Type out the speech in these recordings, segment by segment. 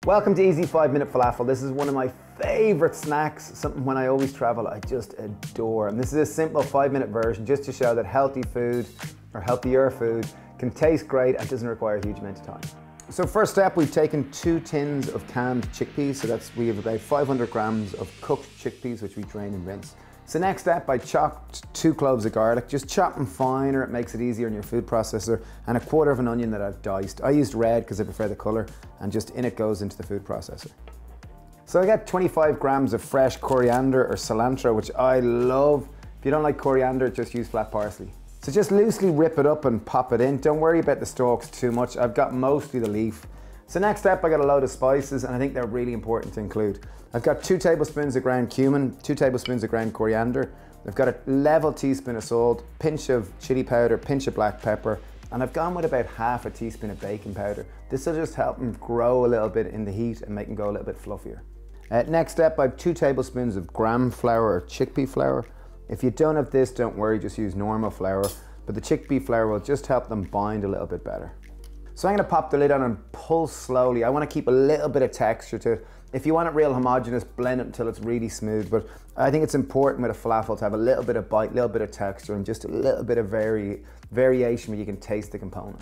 Welcome to Easy 5-Minute Falafel. This is one of my favorite snacks, something when I always travel I just adore. And this is a simple 5-minute version just to show that healthy food, or healthier food, can taste great and doesn't require a huge amount of time. So first step, we've taken 2 tins of canned chickpeas. So we have about 500 grams of cooked chickpeas, which we drain and rinse. So next step, I chopped 2 cloves of garlic. Just chop them finer, it makes it easier in your food processor, and 1/4 of an onion that I've diced. I used red because I prefer the color, and just in it goes into the food processor. So I got 25 grams of fresh coriander or cilantro, which I love. If you don't like coriander, just use flat parsley. So just loosely rip it up and pop it in. Don't worry about the stalks too much. I've got mostly the leaf. So next step, I got a load of spices, and I think they're really important to include. I've got 2 tablespoons of ground cumin, 2 tablespoons of ground coriander. I've got a level teaspoon of salt, pinch of chili powder, pinch of black pepper, and I've gone with about 1/2 teaspoon of baking powder. This will just help them grow a little bit in the heat and make them go a little bit fluffier. Next step, I have 2 tablespoons of gram flour or chickpea flour. If you don't have this, don't worry, just use normal flour, but the chickpea flour will just help them bind a little bit better. So I'm gonna pop the lid on and pull slowly. I wanna keep a little bit of texture to it. If you want it real homogeneous, blend it until it's really smooth, but I think it's important with a falafel to have a little bit of bite, a little bit of texture, and just a little bit of variation where you can taste the component.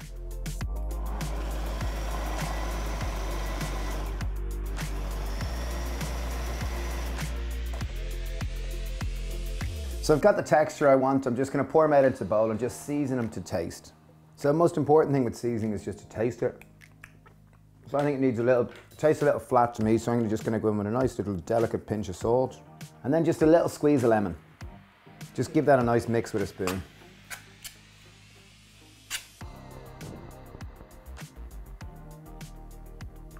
So I've got the texture I want. I'm just gonna pour them out into a bowl and just season them to taste. So the most important thing with seasoning is just to taste it. So I think it tastes a little flat to me, so I'm just gonna go in with a nice little delicate pinch of salt. And then just a little squeeze of lemon. Just give that a nice mix with a spoon.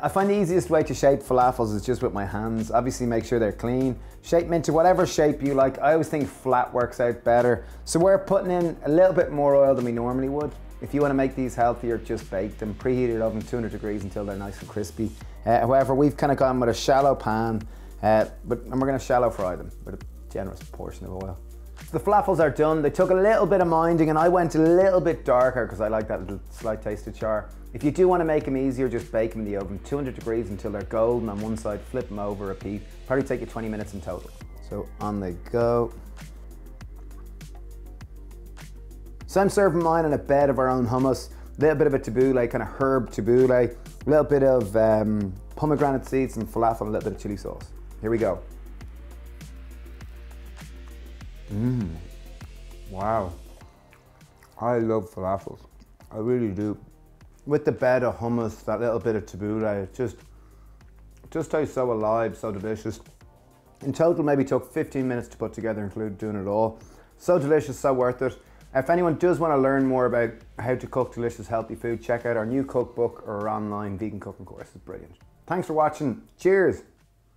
I find the easiest way to shape falafels is just with my hands. Obviously make sure they're clean. Shape them into whatever shape you like. I always think flat works out better. So we're putting in a little bit more oil than we normally would. If you want to make these healthier, just bake them. Preheat your oven 200 degrees until they're nice and crispy. However, we've kind of gone with a shallow pan, and we're going to shallow fry them with a generous portion of oil. So the falafels are done. They took a little bit of minding, and I went a little bit darker because I like that little slight taste of char. If you do want to make them easier, just bake them in the oven 200 degrees until they're golden on one side, flip them over, repeat. Probably take you 20 minutes in total. So on they go. So I'm serving mine on a bed of our own hummus, a little bit of a tabbouleh, kind of herb tabbouleh, a little bit of pomegranate seeds and falafel, and a little bit of chili sauce. Here we go. Wow. I love falafels. I really do. With the bed of hummus, that little bit of tabbouleh, it just tastes so alive, so delicious. In total, maybe took 15 minutes to put together, including doing it all. So delicious, so worth it. If anyone does want to learn more about how to cook delicious, healthy food, check out our new cookbook or our online vegan cooking course. It's brilliant. Thanks for watching. Cheers.